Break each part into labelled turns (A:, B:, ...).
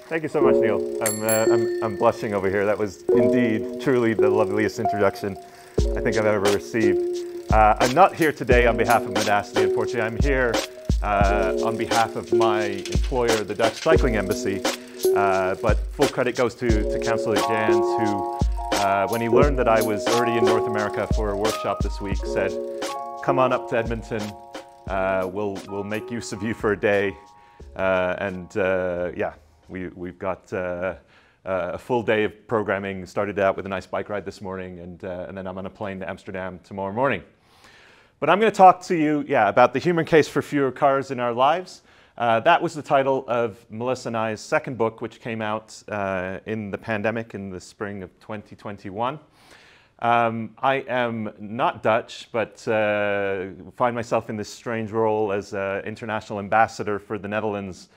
A: Thank you so much, Neil. I'm blushing over here. That was indeed, truly the loveliest introduction I think I've ever received. I'm not here today on behalf of Medacity, unfortunately. I'm here on behalf of my employer, the Dutch Cycling Embassy. But full credit goes to Councillor Jans, who, when he learned that I was already in North America for a workshop this week, said, "Come on up to Edmonton. We'll make use of you for a day." Yeah. We've got a full day of programming. Started out with a nice bike ride this morning, and then I'm on a plane to Amsterdam tomorrow morning. But I'm going to talk to you, about the human case for fewer cars in our lives. That was the title of Melissa and I's second book, which came out in the pandemic in the spring of 2021. I am not Dutch, but find myself in this strange role as international ambassador for the Netherlands,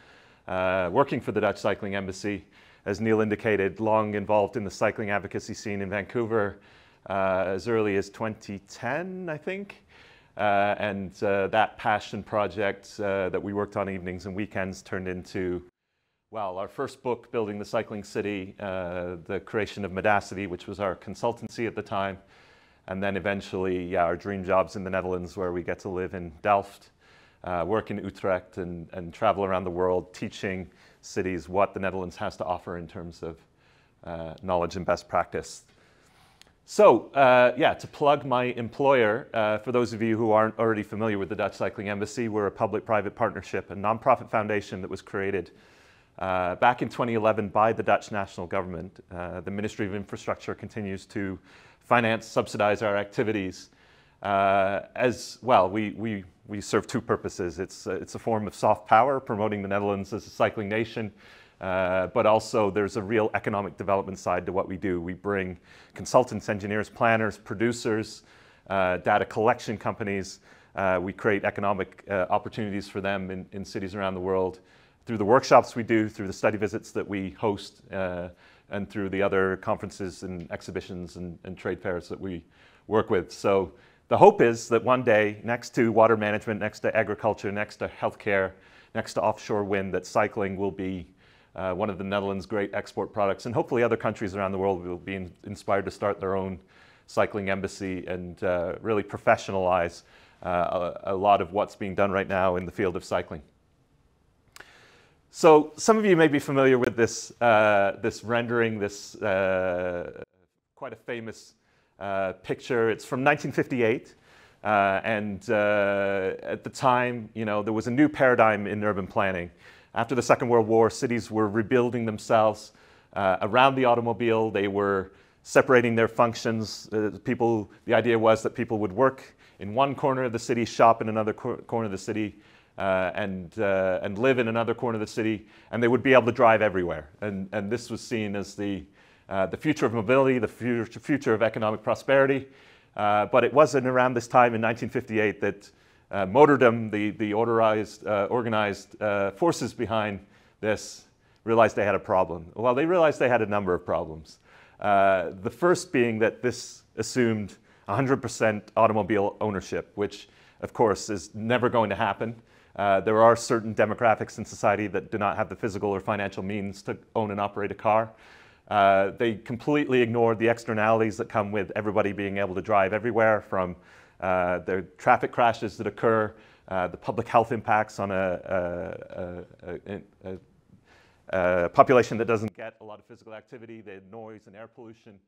A: working for the Dutch Cycling Embassy, as Neil indicated, long involved in the cycling advocacy scene in Vancouver as early as 2010, I think. That passion project that we worked on evenings and weekends turned into, well, our first book, Building the Cycling City, the creation of Medacity, which was our consultancy at the time, and then eventually, our dream jobs in the Netherlands, where we get to live in Delft, work in Utrecht, and travel around the world teaching cities what the Netherlands has to offer in terms of knowledge and best practice. So, to plug my employer, for those of you who aren't already familiar with the Dutch Cycling Embassy, we're a public-private partnership, a non-profit foundation that was created back in 2011 by the Dutch national government. The Ministry of Infrastructure continues to finance, subsidize our activities. As well, we serve two purposes. It's a form of soft power, promoting the Netherlands as a cycling nation, but also there's a real economic development side to what we do. We bring consultants, engineers, planners, producers, data collection companies. We create economic opportunities for them in cities around the world through the workshops we do, through the study visits that we host, and through the other conferences and exhibitions and trade fairs that we work with. So the hope is that one day, next to water management, next to agriculture, next to healthcare, next to offshore wind, that cycling will be one of the Netherlands' great export products. And hopefully other countries around the world will be inspired to start their own cycling embassy and really professionalize a lot of what's being done right now in the field of cycling. So some of you may be familiar with this, this rendering, this quite a famous picture. It's from 1958, at the time, there was a new paradigm in urban planning. After the Second World War, cities were rebuilding themselves around the automobile. They were separating their functions. The idea was that people would work in one corner of the city, shop in another corner of the city, and live in another corner of the city, and they would be able to drive everywhere. And this was seen as the future of mobility, the future of economic prosperity. But it wasn't around this time in 1958 that motordom, the organized forces behind this, realized they had a problem. Well, they realized they had a number of problems. The first being that this assumed 100% automobile ownership, which of course is never going to happen. There are certain demographics in society that do not have the physical or financial means to own and operate a car. They completely ignored the externalities that come with everybody being able to drive everywhere, from the traffic crashes that occur, the public health impacts on a population that doesn't get a lot of physical activity, the noise and air pollution,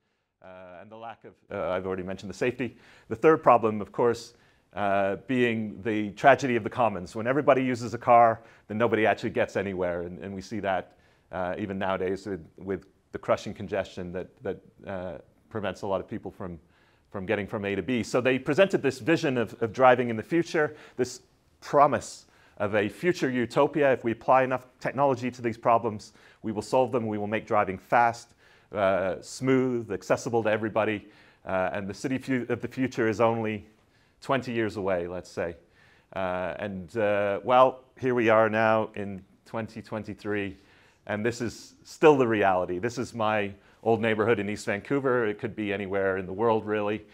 A: and the lack of, I've already mentioned the safety. The third problem, of course, being the tragedy of the commons. When everybody uses a car, then nobody actually gets anywhere, and we see that even nowadays with the crushing congestion that prevents a lot of people from getting from A to B. So they presented this vision of driving in the future, this promise of a future utopia. If we apply enough technology to these problems, we will solve them. We will make driving fast, smooth, accessible to everybody. And the city of the future is only 20 years away, let's say. Well, here we are now in 2023, and this is still the reality. This is my old neighborhood in East Vancouver. It could be anywhere in the world, really.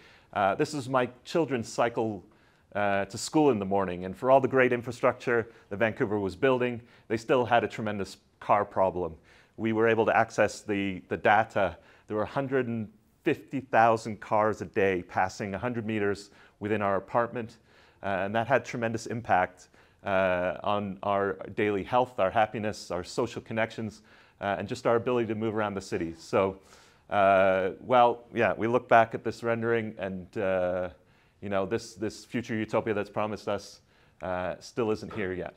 A: This is my children's cycle to school in the morning. And for all the great infrastructure that Vancouver was building, they still had a tremendous car problem. We were able to access the data. There were 150,000 cars a day passing 100 meters within our apartment. And that had tremendous impact on our daily health, our happiness, our social connections, and just our ability to move around the city. So, well, yeah, we look back at this rendering, and you know, this future utopia that's promised us still isn't here yet.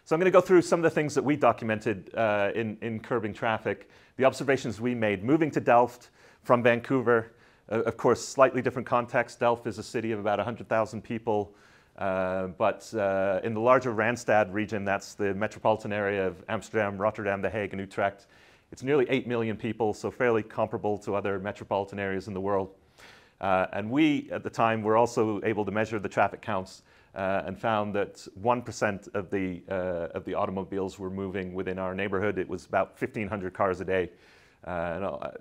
A: So I'm going to go through some of the things that we documented in curbing traffic, the observations we made moving to Delft from Vancouver. Of course, slightly different context. Delft is a city of about 100,000 people, but in the larger Randstad region, that's the metropolitan area of Amsterdam, Rotterdam, The Hague, and Utrecht. It's nearly 8 million people, so fairly comparable to other metropolitan areas in the world. And we, at the time, were also able to measure the traffic counts and found that 1% of the automobiles were moving within our neighborhood. It was about 1,500 cars a day. And I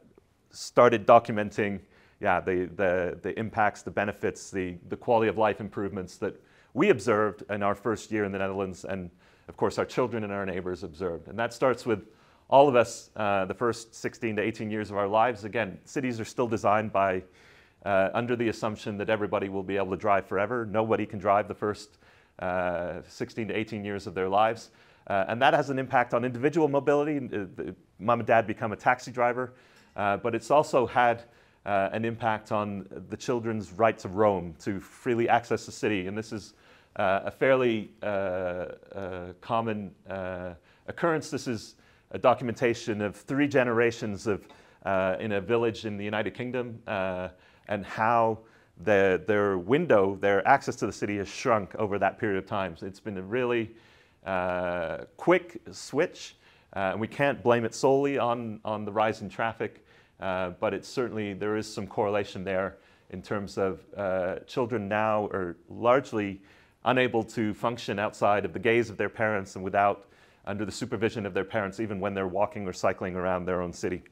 A: started documenting the impacts, the benefits, the quality of life improvements that we observed in our first year in the Netherlands, and of course our children and our neighbors observed. And that starts with all of us, the first 16 to 18 years of our lives. Again, cities are still designed by under the assumption that everybody will be able to drive forever. Nobody can drive the first 16 to 18 years of their lives. And that has an impact on individual mobility. Mom and dad become a taxi driver, but it's also had an impact on the children's right to roam, to freely access the city. And this is a fairly common occurrence. This is a documentation of 3 generations of in a village in the United Kingdom, and how their window, their access to the city has shrunk over that period of time. So it's been a really quick switch, and we can't blame it solely on the rise in traffic, but it's certainly, there is some correlation there in terms of children now are largely unable to function outside of the gaze of their parents and without, under the supervision of their parents, even when they're walking or cycling around their own city.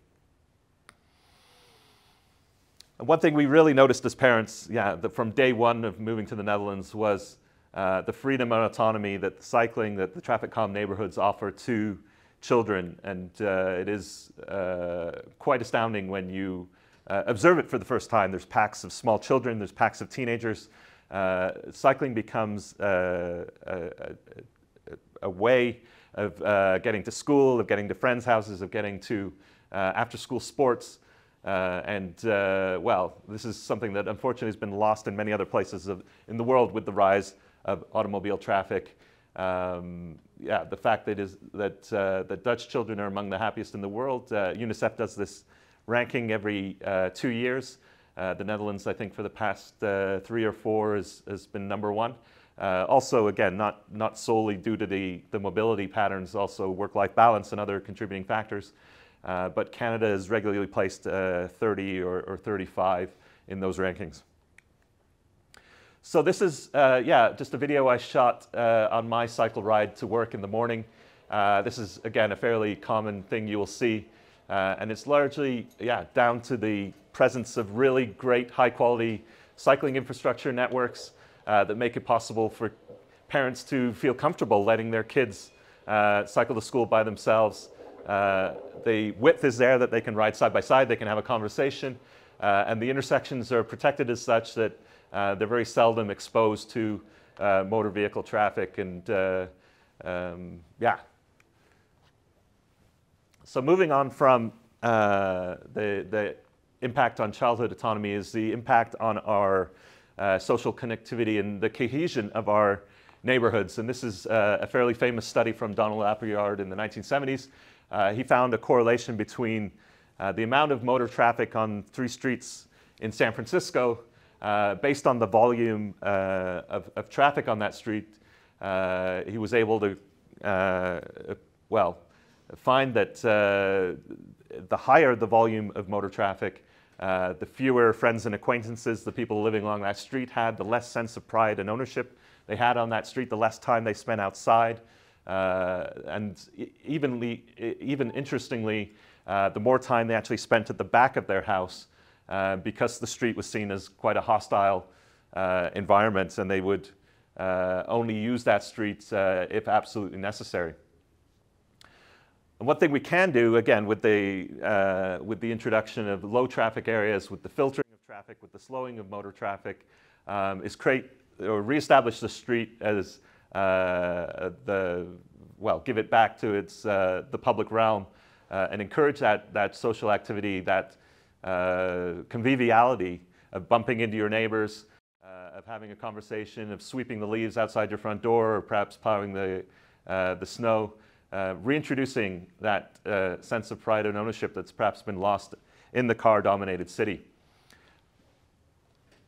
A: One thing we really noticed as parents, from day one of moving to the Netherlands, was the freedom and autonomy that the cycling, that the traffic calm neighborhoods offer to children. And it is quite astounding when you observe it for the first time. There's packs of small children, there's packs of teenagers. Cycling becomes a way of getting to school, of getting to friends' houses, of getting to after-school sports. Well, this is something that unfortunately has been lost in many other places in the world with the rise of automobile traffic. The fact that Dutch children are among the happiest in the world. UNICEF does this ranking every 2 years. The Netherlands, I think, for the past 3 or 4 has been #1. Also, again, not solely due to the mobility patterns, also work-life balance and other contributing factors. But Canada is regularly placed 30 or 35 in those rankings. So this is, just a video I shot on my cycle ride to work in the morning. This is, again, a fairly common thing you will see. And it's largely, down to the presence of really great, high-quality cycling infrastructure networks that make it possible for parents to feel comfortable letting their kids cycle to school by themselves. The width is there that they can ride side by side, they can have a conversation, and the intersections are protected as such that they're very seldom exposed to motor vehicle traffic. And So moving on from the impact on childhood autonomy is the impact on our social connectivity and the cohesion of our neighborhoods. And this is a fairly famous study from Donald Appleyard in the 1970s. He found a correlation between the amount of motor traffic on 3 streets in San Francisco based on the volume of traffic on that street. He was able to, find that the higher the volume of motor traffic, the fewer friends and acquaintances the people living along that street had, the less sense of pride and ownership they had on that street, the less time they spent outside. And even interestingly, the more time they actually spent at the back of their house, because the street was seen as quite a hostile environment, and they would only use that street if absolutely necessary. And one thing we can do, again, with the introduction of low traffic areas, with the filtering of traffic, with the slowing of motor traffic, is create or reestablish the street as give it back to its the public realm, and encourage that social activity, that conviviality of bumping into your neighbors, of having a conversation, of sweeping the leaves outside your front door, or perhaps plowing the snow. Reintroducing that sense of pride and ownership that's perhaps been lost in the car-dominated city.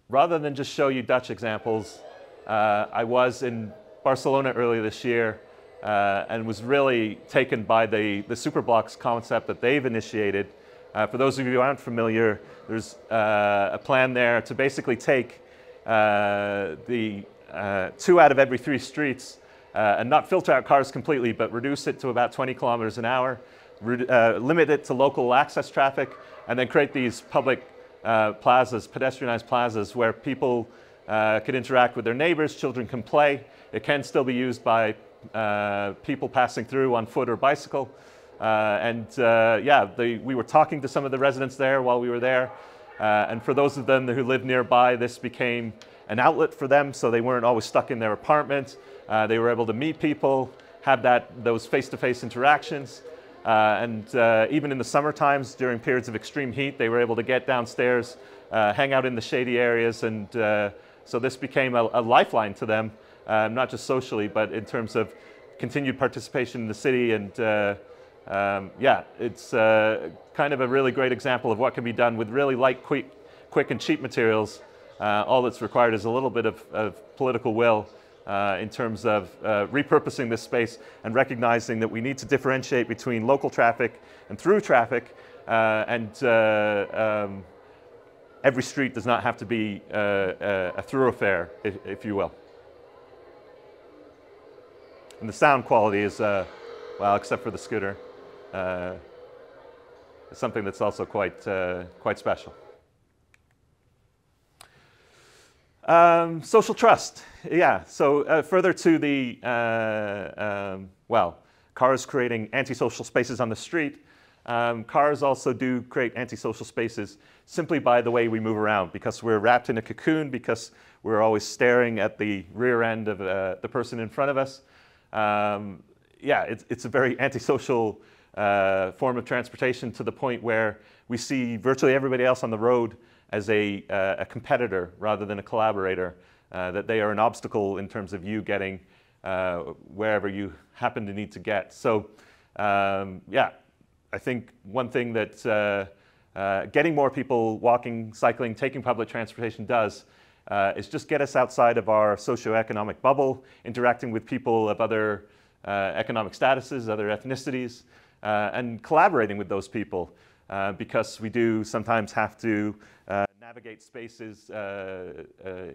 A: Rather than just show you Dutch examples, I was in Barcelona earlier this year and was really taken by the superblocks concept that they've initiated. For those of you who aren't familiar, there's a plan there to basically take the 2 out of every 3 streets and not filter out cars completely, but reduce it to about 20 kilometers an hour, limit it to local access traffic, and then create these public plazas, pedestrianized plazas, where people could interact with their neighbors, children can play. It can still be used by people passing through on foot or bicycle. We were talking to some of the residents there while we were there. And for those of them who live nearby, this became an outlet for them, so they weren't always stuck in their apartment. They were able to meet people, have those face-to-face interactions. Even in the summer times, during periods of extreme heat, they were able to get downstairs, hang out in the shady areas. And so this became a lifeline to them, not just socially, but in terms of continued participation in the city. And it's kind of a really great example of what can be done with really light, quick and cheap materials. All that's required is a little bit of political will in terms of repurposing this space and recognizing that we need to differentiate between local traffic and through traffic, every street does not have to be a thoroughfare, if you will. And the sound quality is, well, except for the scooter, something that's also quite special. Social trust, yeah. So further to the, cars creating antisocial spaces on the street, cars also do create antisocial spaces simply by the way we move around, because we're wrapped in a cocoon, because we're always staring at the rear end of the person in front of us. It's a very antisocial form of transportation, to the point where we see virtually everybody else on the road as a competitor rather than a collaborator, that they are an obstacle in terms of you getting wherever you happen to need to get. So I think one thing that getting more people walking, cycling, taking public transportation does is just get us outside of our socioeconomic bubble, interacting with people of other economic statuses, other ethnicities, and collaborating with those people, because we do sometimes have to navigate spaces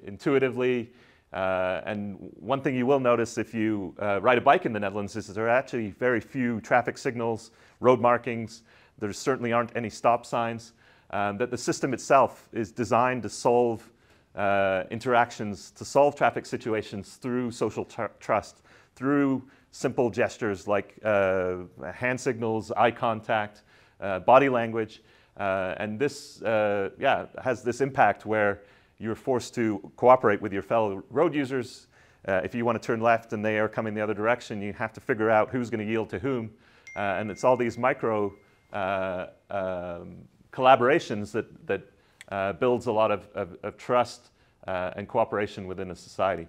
A: intuitively. And one thing you will notice if you ride a bike in the Netherlands is that there are actually very few traffic signals, road markings. There certainly aren't any stop signs. That the system itself is designed to solve interactions, to solve traffic situations through social trust, through simple gestures like hand signals, eye contact, body language. And this has this impact where you're forced to cooperate with your fellow road users. If you want to turn left and they are coming the other direction, you have to figure out who's going to yield to whom. And it's all these micro collaborations that builds a lot of trust and cooperation within a society.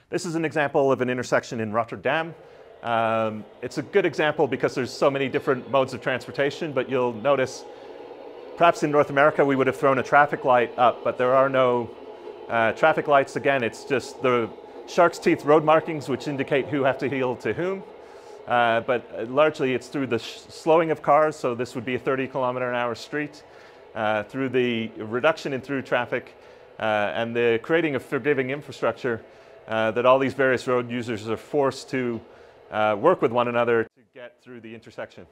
A: This is an example of an intersection in Rotterdam. It's a good example because there's so many different modes of transportation, but you'll notice perhaps in North America we would have thrown a traffic light up, but there are no traffic lights. Again, it's just the shark's teeth road markings which indicate who have to yield to whom. But largely it's through the slowing of cars, so this would be a 30-kilometer-an-hour street, through the reduction in through traffic and the creating of forgiving infrastructure, that all these various road users are forced to work with one another to get through the intersection.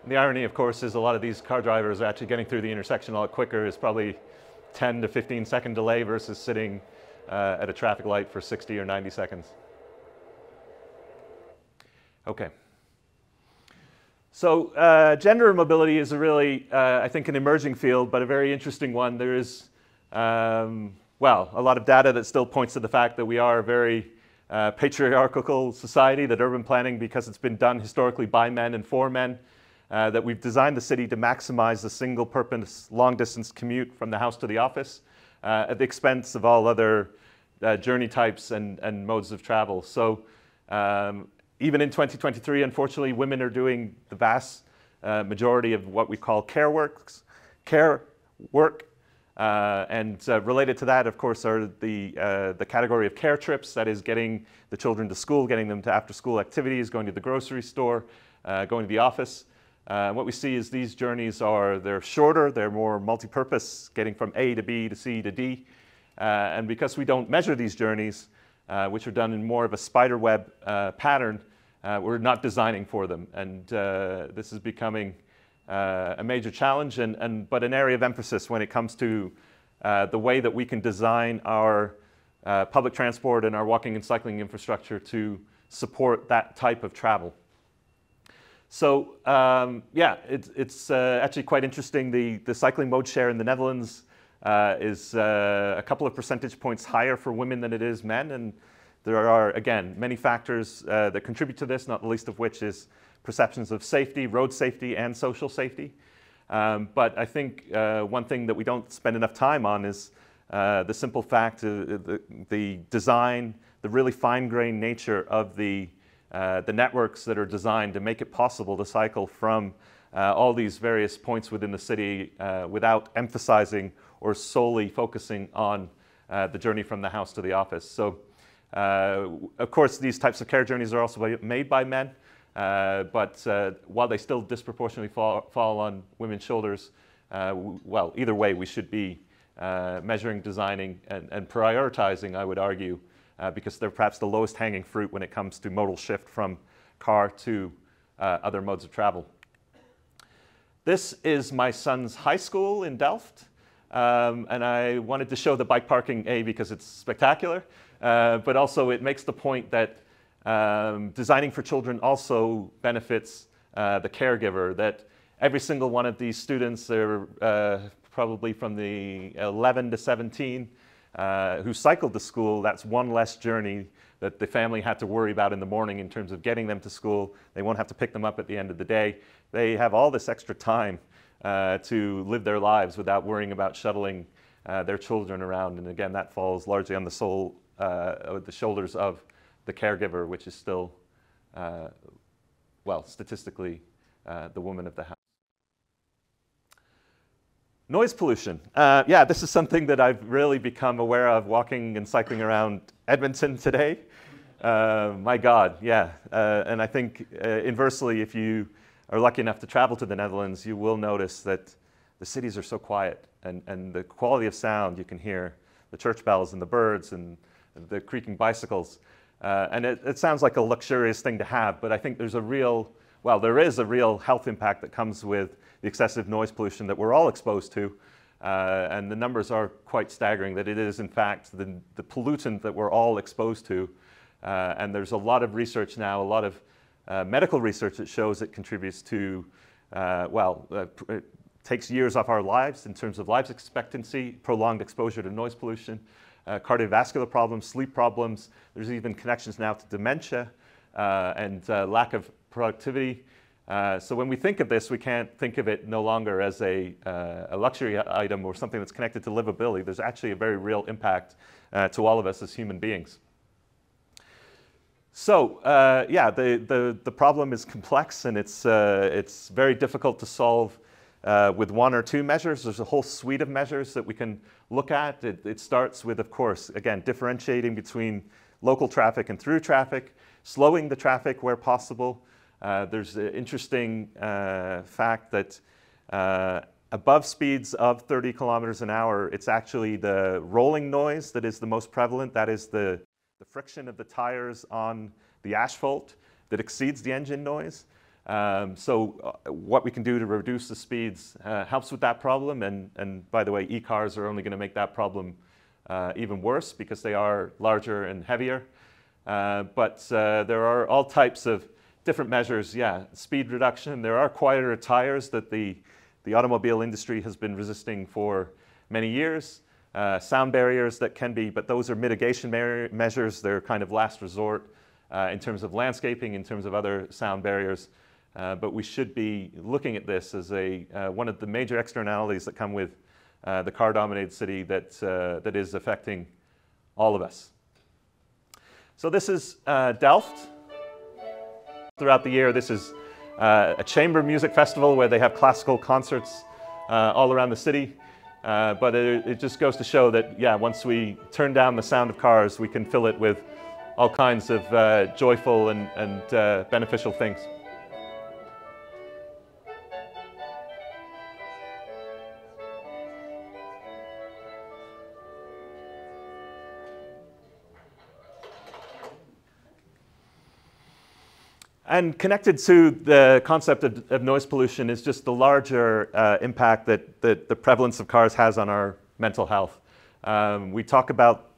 A: And the irony, of course, is a lot of these car drivers are actually getting through the intersection a lot quicker. It's probably 10 to 15 second delay versus sitting at a traffic light for 60 or 90 seconds. Okay. So gender mobility is a really, I think, an emerging field, but a very interesting one. There is, well, a lot of data that still points to the fact that we are a very patriarchal society, that urban planning, because it's been done historically by men and for men, that we've designed the city to maximize the single-purpose long-distance commute from the house to the office at the expense of all other journey types and modes of travel. So even in 2023, unfortunately, women are doing the vast majority of what we call care work. And related to that, of course, are the category of care trips, that is getting the children to school, getting them to after-school activities, going to the grocery store, going to the office. What we see is these journeys they're shorter, they're more multi-purpose, getting from A to B to C to D. And because we don't measure these journeys, which are done in more of a spider web pattern, we're not designing for them. And this is becoming a major challenge, but an area of emphasis when it comes to the way that we can design our public transport and our walking and cycling infrastructure to support that type of travel. So yeah, it's actually quite interesting. The cycling mode share in the Netherlands is a couple of percentage points higher for women than it is men. And there are, again, many factors that contribute to this, not the least of which is perceptions of safety, road safety, and social safety. But I think one thing that we don't spend enough time on is the simple fact, the design, the really fine-grained nature of the networks that are designed to make it possible to cycle from all these various points within the city without emphasizing or solely focusing on the journey from the house to the office. So, of course, these types of care journeys are also made by men, but while they still disproportionately fall on women's shoulders, well, either way, we should be measuring, designing, and prioritizing, I would argue, because they're perhaps the lowest hanging fruit when it comes to modal shift from car to other modes of travel. This is my son's high school in Delft, and I wanted to show the bike parking, A, because it's spectacular, but also it makes the point that designing for children also benefits the caregiver, that every single one of these students, they're probably from the 11 to 17, who cycled to school, that's one less journey that the family had to worry about in the morning in terms of getting them to school. They won't have to pick them up at the end of the day. They have all this extra time to live their lives without worrying about shuttling their children around. And again, that falls largely on the shoulders of the caregiver, which is still, well, statistically, the woman of the house. Noise pollution. Yeah, this is something that I've really become aware of walking and cycling around Edmonton today. My God, yeah. And I think inversely, if you are lucky enough to travel to the Netherlands, you will notice that the cities are so quiet, and the quality of sound you can hear, the church bells and the birds and the creaking bicycles. And it sounds like a luxurious thing to have, but I think there's a real, well, there is a real health impact that comes with the excessive noise pollution that we're all exposed to. And the numbers are quite staggering, that it is, in fact, the pollutant that we're all exposed to. And there's a lot of research now, a lot of medical research that shows it contributes to, it takes years off our lives in terms of life expectancy, prolonged exposure to noise pollution, cardiovascular problems, sleep problems. There's even connections now to dementia and lack of productivity. So when we think of this, we can't think of it no longer as a luxury item or something that's connected to livability. There's actually a very real impact to all of us as human beings. So yeah, the problem is complex, and it's very difficult to solve with one or two measures. There's a whole suite of measures that we can look at. It starts with, of course, again, differentiating between local traffic and through traffic, slowing the traffic where possible. There's an interesting fact that above speeds of 30 kilometers an hour, it's actually the rolling noise that is the most prevalent. That is the friction of the tires on the asphalt that exceeds the engine noise. What we can do to reduce the speeds helps with that problem. And by the way, e-cars are only going to make that problem even worse because they are larger and heavier. There are all types of different measures. Yeah, speed reduction. There are quieter tires that the automobile industry has been resisting for many years. Sound barriers that can be, but those are mitigation measures. They're kind of last resort in terms of landscaping, in terms of other sound barriers. But we should be looking at this as one of the major externalities that come with the car-dominated city that is affecting all of us. So this is Delft. Throughout the year, this is a chamber music festival where they have classical concerts all around the city. But it just goes to show that, yeah, once we turn down the sound of cars, we can fill it with all kinds of joyful and beneficial things. And connected to the concept of noise pollution is just the larger impact that the prevalence of cars has on our mental health. We talk about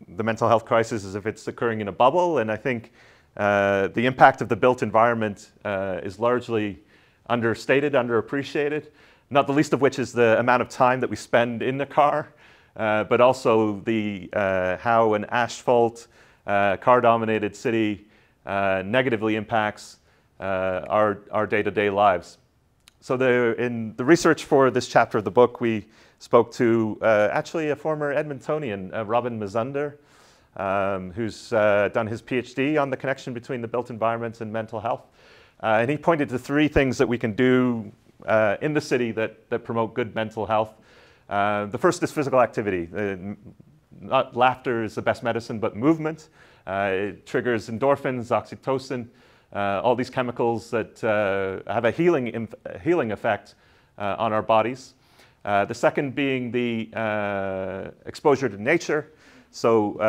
A: the mental health crisis as if it's occurring in a bubble, and I think the impact of the built environment is largely understated, underappreciated, not the least of which is the amount of time that we spend in the car, but also how an asphalt, car-dominated city negatively impacts our day-to-day lives. So in the research for this chapter of the book, we spoke to actually a former Edmontonian, Robin Mazunder, who's done his PhD on the connection between the built environment and mental health. And he pointed to 3 things that we can do in the city that promote good mental health. The first is physical activity. Not laughter is the best medicine, but movement. It triggers endorphins, oxytocin, all these chemicals that have a healing effect on our bodies. The second being the exposure to nature. So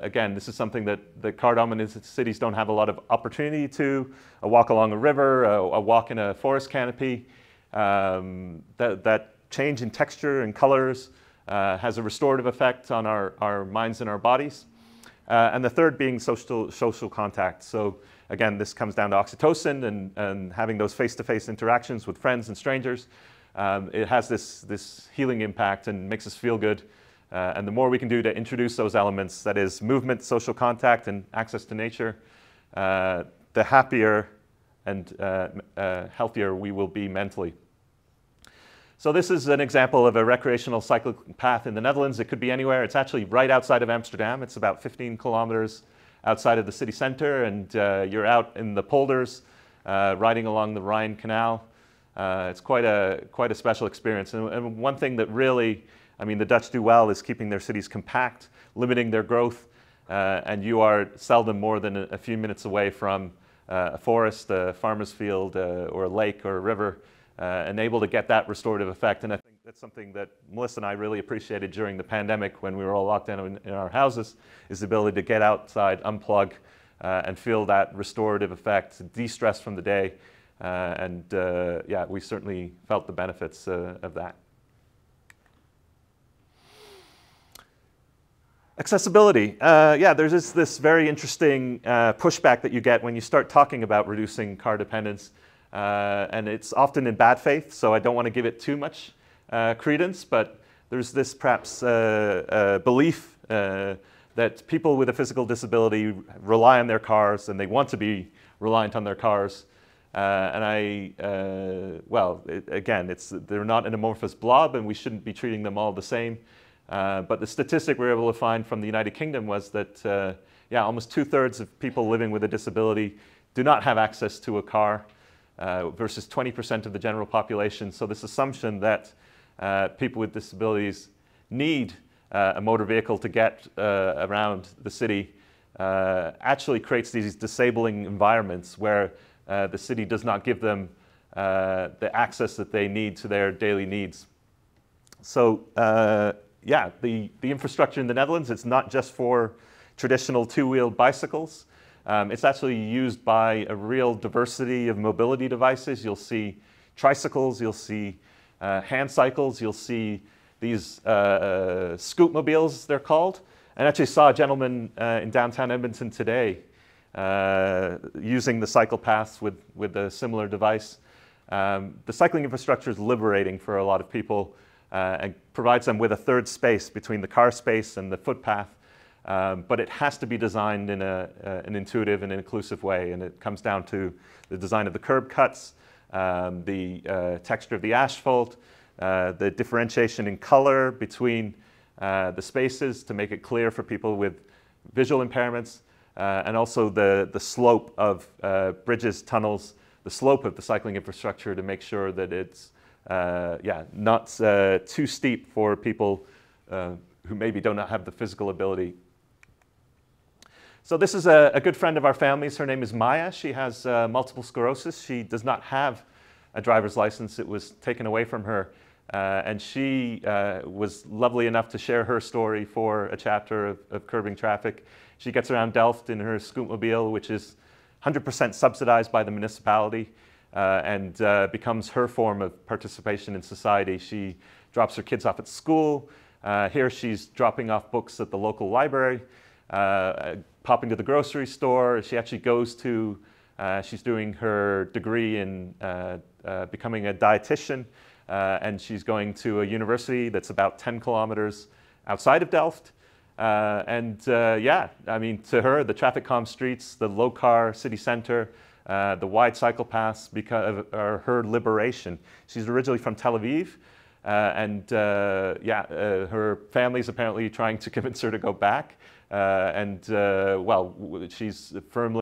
A: again, this is something that the car-dominated cities don't have a lot of opportunity to. A walk along a river, a walk in a forest canopy. That change in texture and colors has a restorative effect on our minds and our bodies. And the third being social contact. So again, this comes down to oxytocin and having those face-to-face interactions with friends and strangers. It has this healing impact and makes us feel good. And the more we can do to introduce those elements, that is movement, social contact, and access to nature, the happier and healthier we will be mentally. So this is an example of a recreational cycling path in the Netherlands. It could be anywhere. It's actually right outside of Amsterdam. It's about 15 kilometers outside of the city center, and you're out in the polders, riding along the Rhine Canal. It's quite a special experience. And one thing that really, I mean, the Dutch do well is keeping their cities compact, limiting their growth, and you are seldom more than a few minutes away from a forest, a farmer's field, or a lake or a river, and able to get that restorative effect. And I think that's something that Melissa and I really appreciated during the pandemic when we were all locked down in our houses, is the ability to get outside, unplug, and feel that restorative effect, de-stress from the day. Yeah, we certainly felt the benefits of that. Accessibility. Yeah, there's this very interesting pushback that you get when you start talking about reducing car dependence. And it's often in bad faith, so I don't want to give it too much credence, but there's this perhaps belief that people with a physical disability rely on their cars and they want to be reliant on their cars. Well, again, they're not an amorphous blob and we shouldn't be treating them all the same. But the statistic we were able to find from the United Kingdom was that yeah, almost 2/3 of people living with a disability do not have access to a car. Versus 20% of the general population. So this assumption that people with disabilities need a motor vehicle to get around the city actually creates these disabling environments where the city does not give them the access that they need to their daily needs. So yeah, the infrastructure in the Netherlands, it's not just for traditional 2-wheeled bicycles. It's actually used by a real diversity of mobility devices. You'll see tricycles, you'll see hand cycles, you'll see these scootmobiles, they're called. And actually saw a gentleman in downtown Edmonton today using the cycle paths with a similar device. The cycling infrastructure is liberating for a lot of people and provides them with a third space between the car space and the footpath. But it has to be designed in an intuitive and inclusive way. And it comes down to the design of the curb cuts, the texture of the asphalt, the differentiation in color between the spaces to make it clear for people with visual impairments, and also the slope of bridges, tunnels, the slope of the cycling infrastructure to make sure that it's not too steep for people who maybe do not have the physical ability. So this is a good friend of our family's. Her name is Maya. She has multiple sclerosis. She does not have a driver's license. It was taken away from her. And she was lovely enough to share her story for a chapter of Curbing Traffic. She gets around Delft in her scootmobile, which is 100% subsidized by the municipality, and becomes her form of participation in society. She drops her kids off at school. Here she's dropping off books at the local library, popping to the grocery store. She actually goes to, she's doing her degree in becoming a dietitian, and she's going to a university that's about 10 kilometers outside of Delft. Yeah, I mean, to her, the traffic calm streets, the low car city center, the wide cycle paths are her liberation. She's originally from Tel Aviv, her family's apparently trying to convince her to go back. Well, she's firmly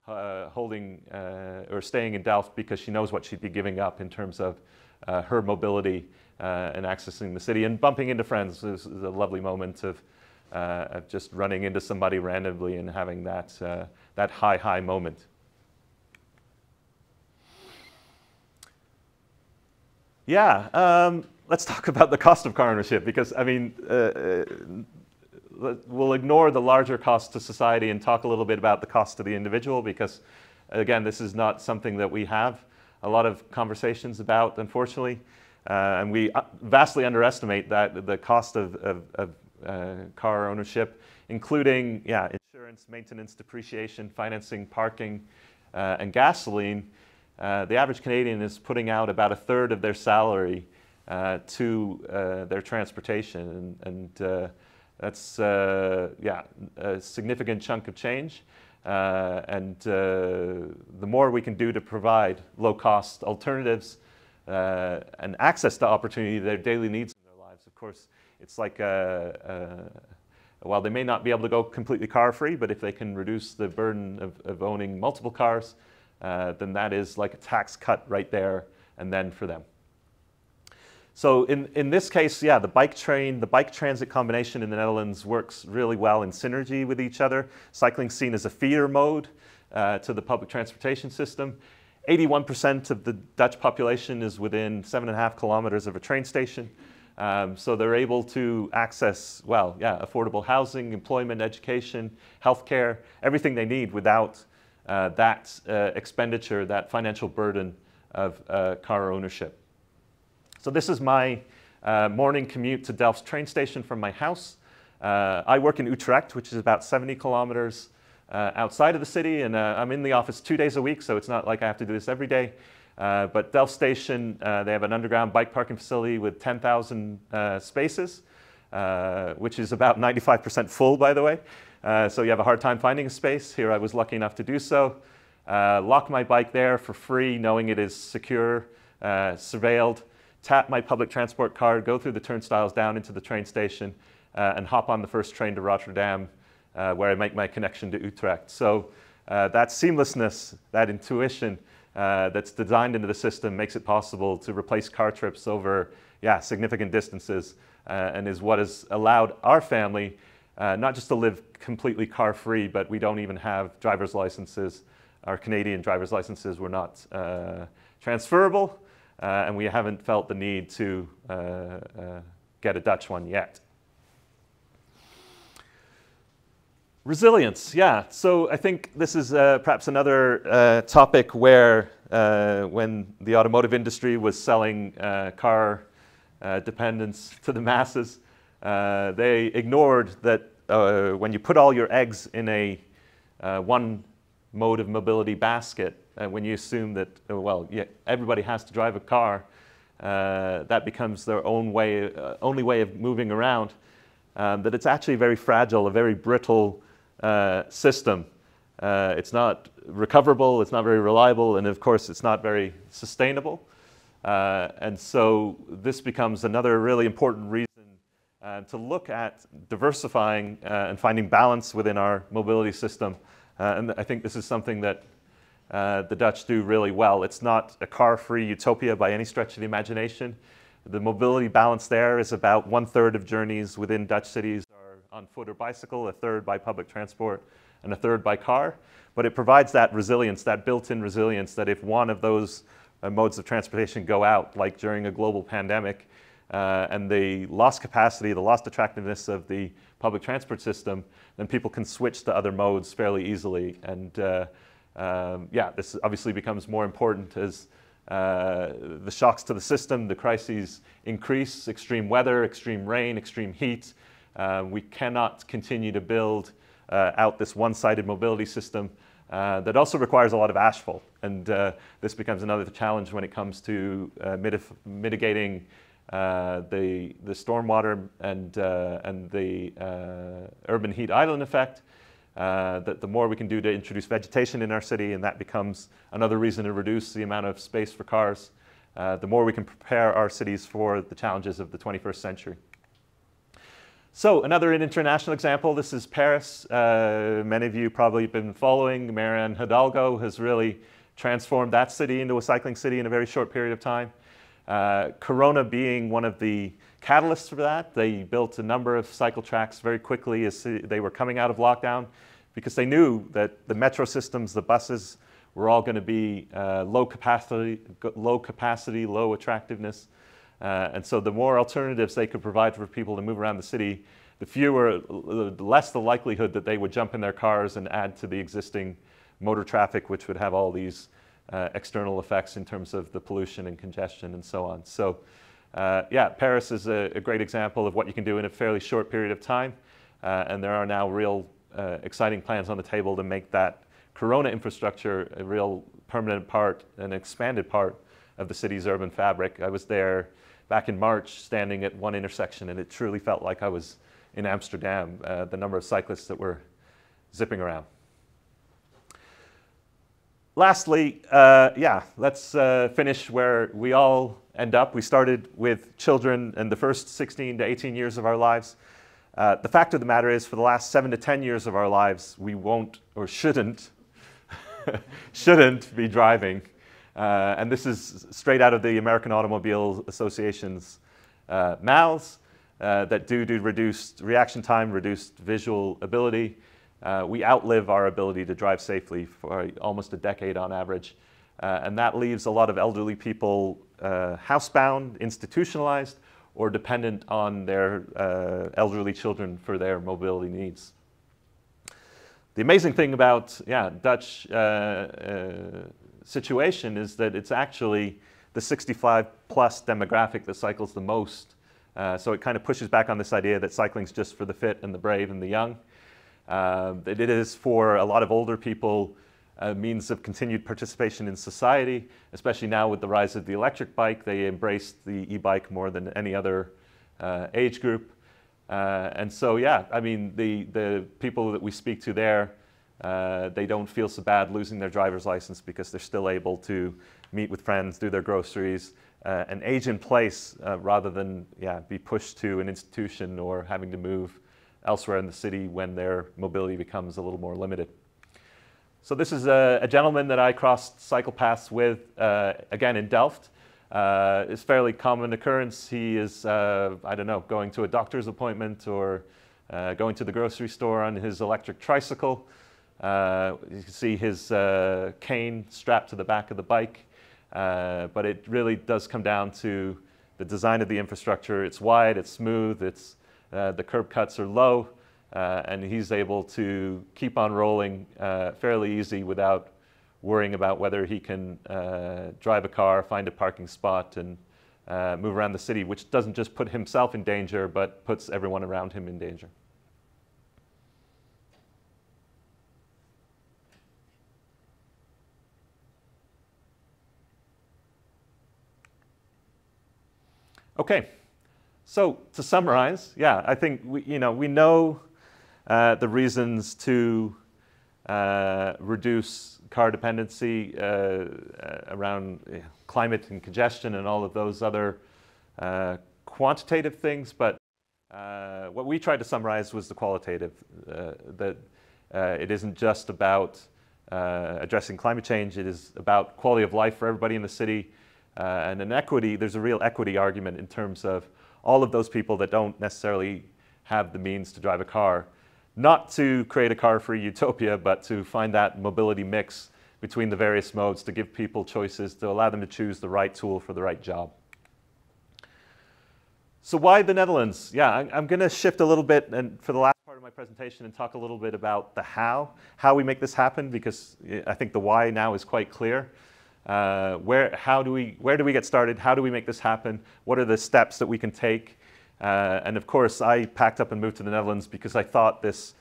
A: holding or staying in Delft because she knows what she'd be giving up in terms of her mobility and accessing the city and bumping into friends. This is a lovely moment of just running into somebody randomly and having that, that high moment. Yeah, let's talk about the cost of car ownership because, I mean, we'll ignore the larger cost to society and talk a little bit about the cost to the individual because, again, this is not something that we have a lot of conversations about, unfortunately. And we vastly underestimate the cost of car ownership, including insurance, maintenance, depreciation, financing, parking, and gasoline. The average Canadian is putting out about a third of their salary to their transportation, and that's a significant chunk of change. The more we can do to provide low-cost alternatives and access to opportunity, their daily needs in their lives, of course, it's like while they may not be able to go completely car-free, but if they can reduce the burden of owning multiple cars, then that is like a tax cut right there and then for them. So in this case, yeah, the bike transit combination in the Netherlands works really well in synergy with each other. Cycling seen as a feeder mode to the public transportation system. 81% of the Dutch population is within 7.5 kilometers of a train station. So they're able to access, well, yeah, affordable housing, employment, education, healthcare, everything they need without that expenditure, that financial burden of car ownership. So this is my morning commute to Delft's train station from my house. I work in Utrecht, which is about 70 kilometers outside of the city, and I'm in the office 2 days a week, so it's not like I have to do this every day. But Delft Station, they have an underground bike parking facility with 10,000 spaces, which is about 95% full, by the way. So you have a hard time finding a space. Here I was lucky enough to do so. Lock my bike there for free, knowing it is secure, surveilled. Tap my public transport card, go through the turnstiles down into the train station, and hop on the first train to Rotterdam, where I make my connection to Utrecht. So that seamlessness, that intuition that's designed into the system makes it possible to replace car trips over significant distances, and is what has allowed our family not just to live completely car-free, but we don't even have driver's licenses. Our Canadian driver's licenses were not transferable. And we haven't felt the need to get a Dutch one yet. Resilience, yeah. So I think this is perhaps another topic where when the automotive industry was selling car dependence to the masses, they ignored that when you put all your eggs in a one mode of mobility basket, when you assume that, well, yeah, everybody has to drive a car, that becomes their own way, only way of moving around, that it's actually very fragile, a very brittle system. It's not recoverable, it's not very reliable, and of course it's not very sustainable. And so this becomes another really important reason to look at diversifying and finding balance within our mobility system. And I think this is something that the Dutch do really well. It's not a car-free utopia by any stretch of the imagination. The mobility balance there is about 1/3 of journeys within Dutch cities are on foot or bicycle, 1/3 by public transport, and 1/3 by car. But it provides that resilience, that built-in resilience, that if one of those modes of transportation go out, like during a global pandemic, and the lost capacity, the lost attractiveness of the public transport system, then people can switch to other modes fairly easily. And yeah, this obviously becomes more important as the shocks to the system, the crises increase, extreme weather, extreme rain, extreme heat. We cannot continue to build out this one-sided mobility system that also requires a lot of asphalt. And this becomes another challenge when it comes to mitigating the stormwater and the urban heat island effect. That the more we can do to introduce vegetation in our city, and that becomes another reason to reduce the amount of space for cars, the more we can prepare our cities for the challenges of the 21st century. So another international example, this is Paris. Many of you probably have been following. Mayor Anne Hidalgo has really transformed that city into a cycling city in a very short period of time. Corona being one of the catalysts for that. They built a number of cycle tracks very quickly as they were coming out of lockdown, because they knew that the metro systems, the buses, were all going to be low capacity, low attractiveness. And so the more alternatives they could provide for people to move around the city, the less the likelihood that they would jump in their cars and add to the existing motor traffic, which would have all these external effects in terms of the pollution and congestion and so on. So yeah, Paris is a great example of what you can do in a fairly short period of time. And there are now real exciting plans on the table to make that Corona infrastructure a real permanent part, an expanded part of the city's urban fabric. I was there back in March, standing at one intersection, and it truly felt like I was in Amsterdam, the number of cyclists that were zipping around. Lastly, yeah, let's finish where we all end up. We started with children in the first 16 to 18 years of our lives. The fact of the matter is, for the last 7 to 10 years of our lives, we won't or shouldn't be driving. And this is straight out of the American Automobile Association's mouths, that due to reduced reaction time, reduced visual ability, we outlive our ability to drive safely for almost a decade on average. And that leaves a lot of elderly people housebound, institutionalized, or dependent on their elderly children for their mobility needs. The amazing thing about, yeah, Dutch situation is that it's actually the 65+ demographic that cycles the most. So it kind of pushes back on this idea that cycling's just for the fit and the brave and the young. It is for a lot of older people a means of continued participation in society, especially now with the rise of the electric bike. They embraced the e-bike more than any other age group. And so, yeah, I mean, the people that we speak to there, they don't feel so bad losing their driver's license because they're still able to meet with friends, do their groceries, and age in place rather than, yeah, be pushed to an institution or having to move elsewhere in the city when their mobility becomes a little more limited. So this is a gentleman that I crossed cycle paths with, again in Delft. It's a fairly common occurrence. He is, I don't know, going to a doctor's appointment or going to the grocery store on his electric tricycle. You can see his cane strapped to the back of the bike. But it really does come down to the design of the infrastructure. It's wide, it's smooth, the curb cuts are low. and he's able to keep on rolling fairly easy without worrying about whether he can drive a car, find a parking spot, and move around the city, which doesn't just put himself in danger, but puts everyone around him in danger. Okay, so to summarize, yeah, I think we know the reasons to reduce car dependency around climate and congestion and all of those other quantitative things, but what we tried to summarize was the qualitative, that it isn't just about addressing climate change, it is about quality of life for everybody in the city, and an equity. There's a real equity argument in terms of all of those people that don't necessarily have the means to drive a car, not to create a car-free utopia, but to find that mobility mix between the various modes, to give people choices, to allow them to choose the right tool for the right job. So why the Netherlands? Yeah, I'm going to shift a little bit and for the last part of my presentation and talk a little bit about the how we make this happen, because I think the why now is quite clear. Where do we get started? How do we make this happen? What are the steps that we can take? And of course, I packed up and moved to the Netherlands because I thought this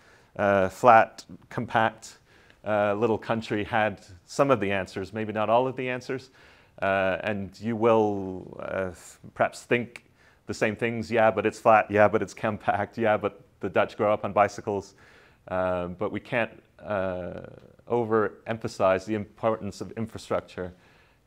A: flat, compact little country had some of the answers, maybe not all of the answers. And you will perhaps think the same things. Yeah, but it's flat. Yeah, but it's compact. Yeah, but the Dutch grow up on bicycles. But we can't overemphasize the importance of infrastructure.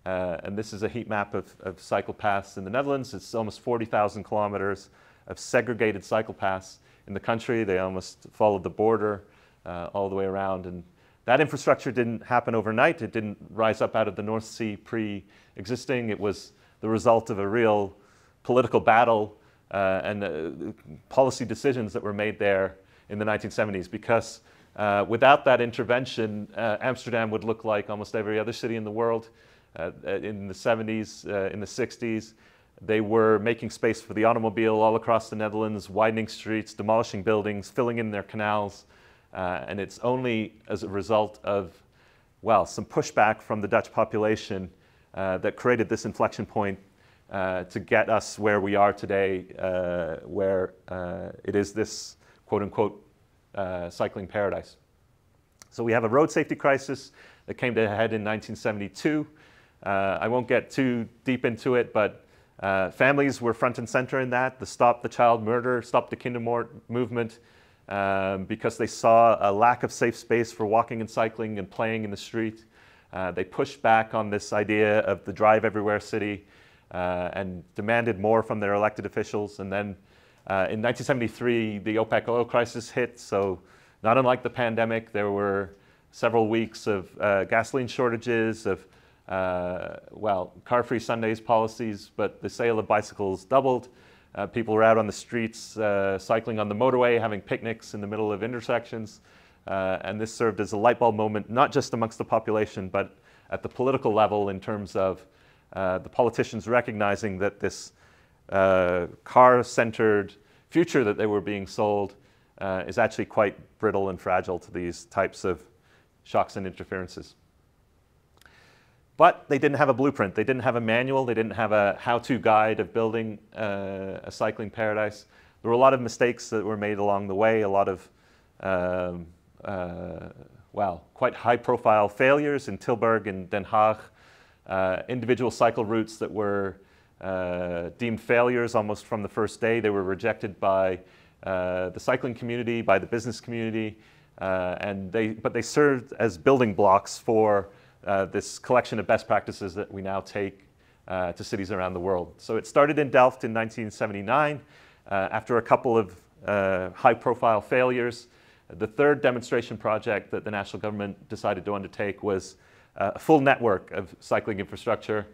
A: And this is a heat map of cycle paths in the Netherlands. It's almost 40,000 kilometers of segregated cycle paths in the country. They almost followed the border all the way around. And that infrastructure didn't happen overnight. It didn't rise up out of the North Sea pre-existing. It was the result of a real political battle and policy decisions that were made there in the 1970s, because without that intervention, Amsterdam would look like almost every other city in the world. In the 70s, in the 60s, they were making space for the automobile all across the Netherlands, widening streets, demolishing buildings, filling in their canals. And it's only as a result of, well, some pushback from the Dutch population that created this inflection point to get us where we are today, where it is this quote-unquote cycling paradise. So we have a road safety crisis that came to a head in 1972. I won't get too deep into it, but families were front and center in that. The Stop the Child Murder, Stop the Kindermoord movement, because they saw a lack of safe space for walking and cycling and playing in the street. They pushed back on this idea of the drive everywhere city and demanded more from their elected officials. And then in 1973, the OPEC oil crisis hit. So not unlike the pandemic, there were several weeks of gasoline shortages, of well, car-free Sundays policies, but the sale of bicycles doubled. People were out on the streets, cycling on the motorway, having picnics in the middle of intersections. And this served as a light bulb moment, not just amongst the population, but at the political level, in terms of the politicians recognizing that this car-centered future that they were being sold is actually quite brittle and fragile to these types of shocks and interferences. But they didn't have a blueprint. They didn't have a manual. They didn't have a how-to guide of building a cycling paradise. There were a lot of mistakes that were made along the way, a lot of, well, quite high-profile failures in Tilburg and Den Haag, individual cycle routes that were deemed failures almost from the first day. They were rejected by the cycling community, by the business community, but they served as building blocks for this collection of best practices that we now take to cities around the world. So it started in Delft in 1979. After a couple of high-profile failures, the third demonstration project that the national government decided to undertake was a full network of cycling infrastructure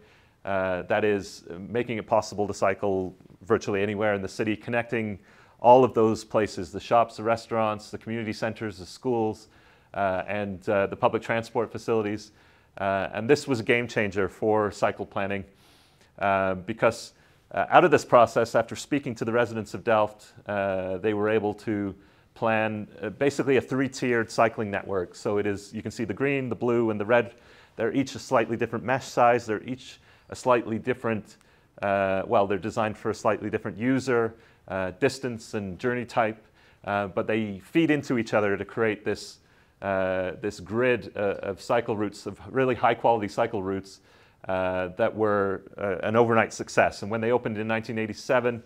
A: that is making it possible to cycle virtually anywhere in the city, connecting all of those places, the shops, the restaurants, the community centers, the schools, and the public transport facilities. And this was a game changer for cycle planning because out of this process, after speaking to the residents of Delft, they were able to plan basically a three-tiered cycling network. So it is, you can see the green, the blue, and the red. They're each a slightly different mesh size. They're each a slightly different, well, they're designed for a slightly different user, distance and journey type, but they feed into each other to create this, this grid of cycle routes, of really high-quality cycle routes that were an overnight success. And when they opened in 1987,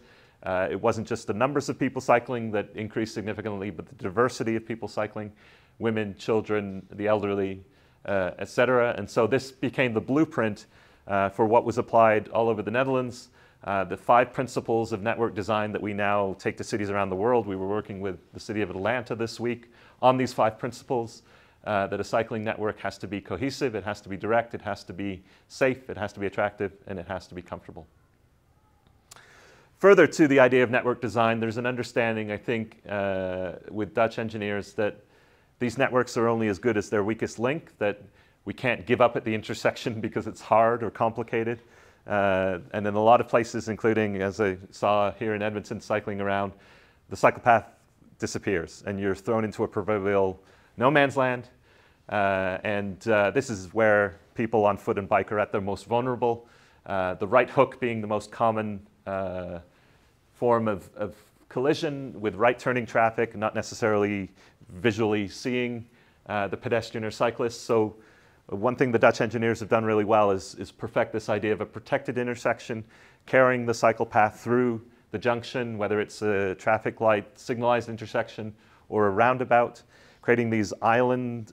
A: it wasn't just the numbers of people cycling that increased significantly, but the diversity of people cycling, women, children, the elderly, etc. And so this became the blueprint for what was applied all over the Netherlands. The 5 principles of network design that we now take to cities around the world. We were working with the city of Atlanta this week on these 5 principles, that a cycling network has to be cohesive, it has to be direct, it has to be safe, it has to be attractive, and it has to be comfortable. Further to the idea of network design, there's an understanding, I think, with Dutch engineers that these networks are only as good as their weakest link, that we can't give up at the intersection because it's hard or complicated. And in a lot of places, including, as I saw here in Edmonton cycling around, the cycle path disappears and you're thrown into a proverbial no man's land. This is where people on foot and bike are at their most vulnerable. The right hook being the most common form of collision with right turning traffic, not necessarily visually seeing the pedestrian or cyclist. So one thing the Dutch engineers have done really well is perfect this idea of a protected intersection, carrying the cycle path through the junction, whether it's a traffic light signalized intersection or a roundabout, creating these islands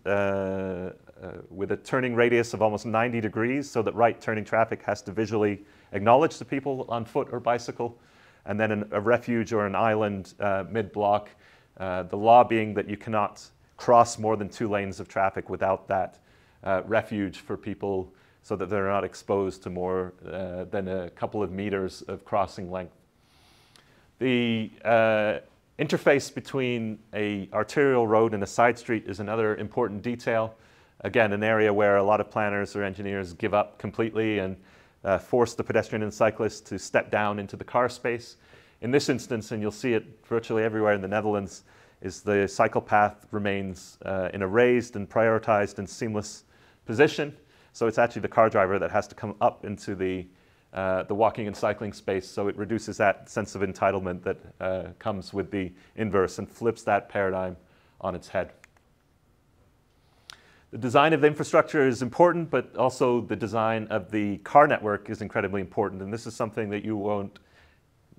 A: with a turning radius of almost 90 degrees so that right turning traffic has to visually acknowledge the people on foot or bicycle, and then a refuge or an island mid-block, the law being that you cannot cross more than 2 lanes of traffic without that refuge for people so that they're not exposed to more than a couple of meters of crossing length. The interface between an arterial road and a side street is another important detail. Again, an area where a lot of planners or engineers give up completely and force the pedestrian and cyclist to step down into the car space. In this instance, and you'll see it virtually everywhere in the Netherlands, is the cycle path remains in a raised and prioritized and seamless position. So it's actually the car driver that has to come up into the walking and cycling space, so it reduces that sense of entitlement that comes with the inverse and flips that paradigm on its head. The design of the infrastructure is important, but also the design of the car network is incredibly important, and this is something that you won't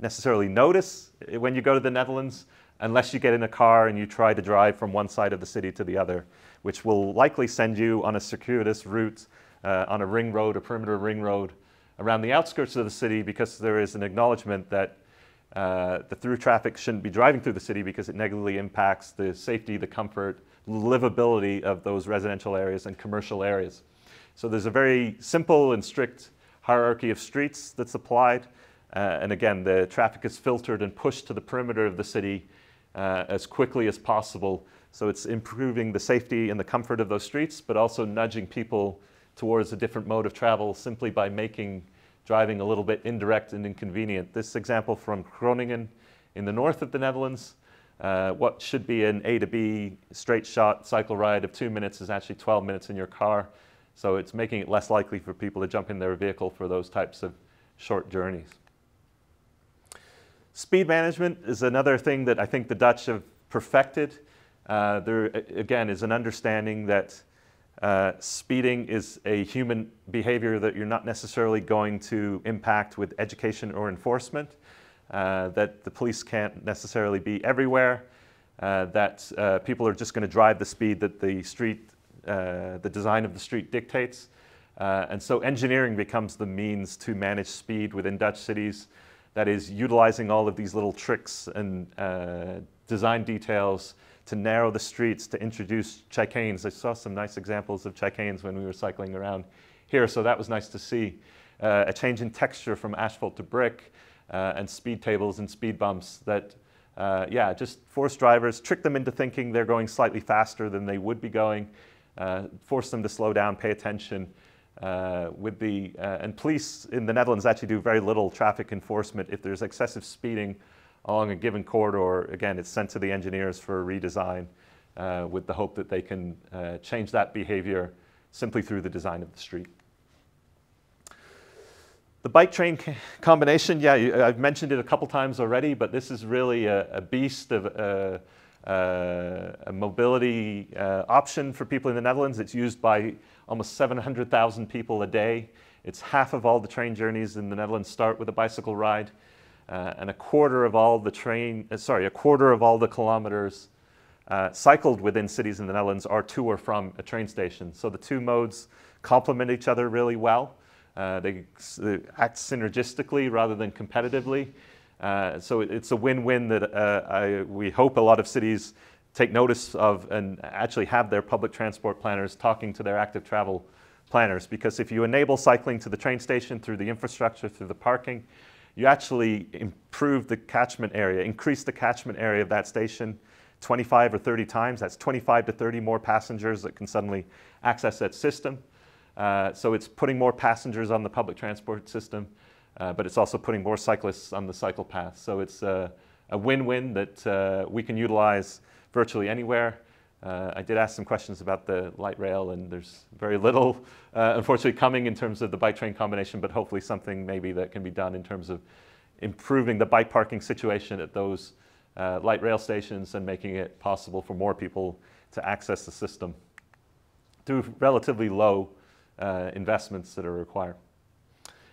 A: necessarily notice when you go to the Netherlands unless you get in a car and you try to drive from one side of the city to the other, which will likely send you on a circuitous route on a ring road, a perimeter ring road, around the outskirts of the city, because there is an acknowledgement that the through traffic shouldn't be driving through the city because it negatively impacts the safety, the comfort, livability of those residential areas and commercial areas. So there's a very simple and strict hierarchy of streets that's applied. And again, the traffic is filtered and pushed to the perimeter of the city as quickly as possible. So it's improving the safety and the comfort of those streets, but also nudging people towards a different mode of travel simply by making driving a little bit indirect and inconvenient. This example from Groningen in the north of the Netherlands, what should be an A to B straight shot cycle ride of 2 minutes is actually 12 minutes in your car. So it's making it less likely for people to jump in their vehicle for those types of short journeys. Speed management is another thing that I think the Dutch have perfected. There, again, is an understanding that speeding is a human behavior that you're not necessarily going to impact with education or enforcement, that the police can't necessarily be everywhere, that people are just going to drive the speed that the street, the design of the street dictates. And so engineering becomes the means to manage speed within Dutch cities. That is utilizing all of these little tricks and design details to narrow the streets, to introduce chicanes. I saw some nice examples of chicanes when we were cycling around here, so that was nice to see. A change in texture from asphalt to brick, and speed tables and speed bumps that, yeah, just force drivers, trick them into thinking they're going slightly faster than they would be going, force them to slow down, pay attention. And police in the Netherlands actually do very little traffic enforcement if there's excessive speeding along a given corridor. Again, it's sent to the engineers for a redesign with the hope that they can change that behavior simply through the design of the street. The bike-train combination, yeah, I've mentioned it a couple times already, but this is really a beast of a mobility option for people in the Netherlands. It's used by almost 700,000 people a day. It's half of all the train journeys in the Netherlands start with a bicycle ride, and a quarter of all the kilometers cycled within cities in the Netherlands are to or from a train station. So the two modes complement each other really well. They act synergistically rather than competitively. So it's a win-win that we hope a lot of cities take notice of and actually have their public transport planners talking to their active travel planners. Because if you enable cycling to the train station through the infrastructure, through the parking, you actually improve the catchment area, increase the catchment area of that station 25 or 30 times. That's 25 to 30 more passengers that can suddenly access that system. So it's putting more passengers on the public transport system, but it's also putting more cyclists on the cycle path. So it's a win-win that we can utilize virtually anywhere. I did ask some questions about the light rail, and there's very little, unfortunately, coming in terms of the bike-train combination, but hopefully something maybe that can be done in terms of improving the bike parking situation at those light rail stations and making it possible for more people to access the system through relatively low investments that are required.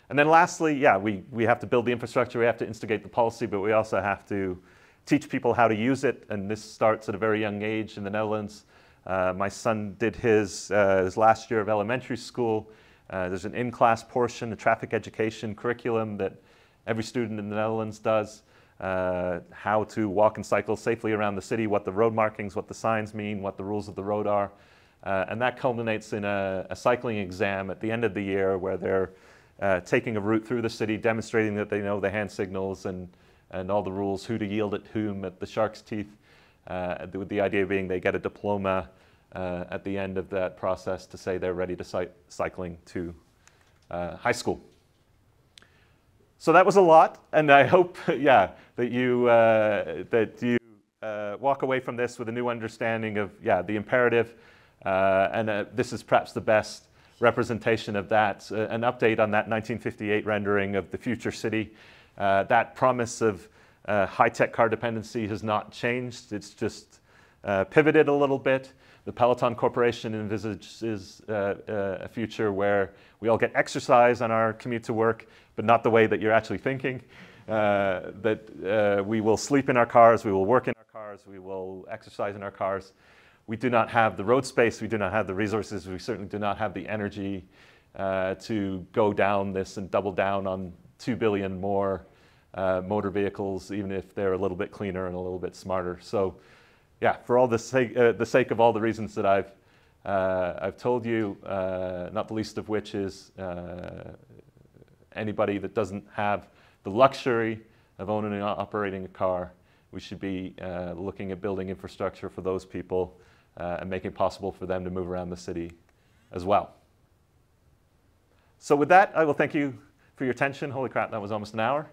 A: And then lastly, yeah, we have to build the infrastructure, we have to instigate the policy, but we also have to teach people how to use it, and this starts at a very young age in the Netherlands. My son did his last year of elementary school. There's an in-class portion, a traffic education curriculum that every student in the Netherlands does, how to walk and cycle safely around the city, what the road markings, what the signs mean, what the rules of the road are. And that culminates in a cycling exam at the end of the year where they're taking a route through the city, demonstrating that they know the hand signals and all the rules, who to yield at whom at the Shark's Teeth, with the idea being they get a diploma at the end of that process to say they're ready to cycling to high school. So that was a lot, and I hope, yeah, that you walk away from this with a new understanding of, yeah, the imperative. And this is perhaps the best representation of that, an update on that 1958 rendering of the future city. That promise of high-tech car dependency has not changed. It's just pivoted a little bit. The Peloton Corporation envisages a future where we all get exercise on our commute to work, but not the way that you're actually thinking. That we will sleep in our cars, we will work in our cars, we will exercise in our cars. We do not have the road space, we do not have the resources, we certainly do not have the energy to go down this and double down on 2 billion more motor vehicles, even if they're a little bit cleaner and a little bit smarter. So yeah, for all the sake of all the reasons that I've told you, not the least of which is anybody that doesn't have the luxury of owning and operating a car, we should be looking at building infrastructure for those people and making it possible for them to move around the city as well. So with that, I will thank you for your attention. Holy crap, that was almost an hour.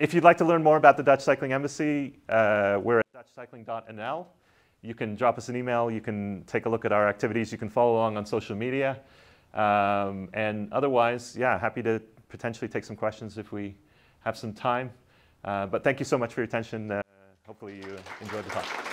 A: If you'd like to learn more about the Dutch Cycling Embassy, we're at dutchcycling.nl. You can drop us an email, you can take a look at our activities, you can follow along on social media. And otherwise, yeah, happy to potentially take some questions if we have some time. But thank you so much for your attention. Hopefully you enjoyed the talk.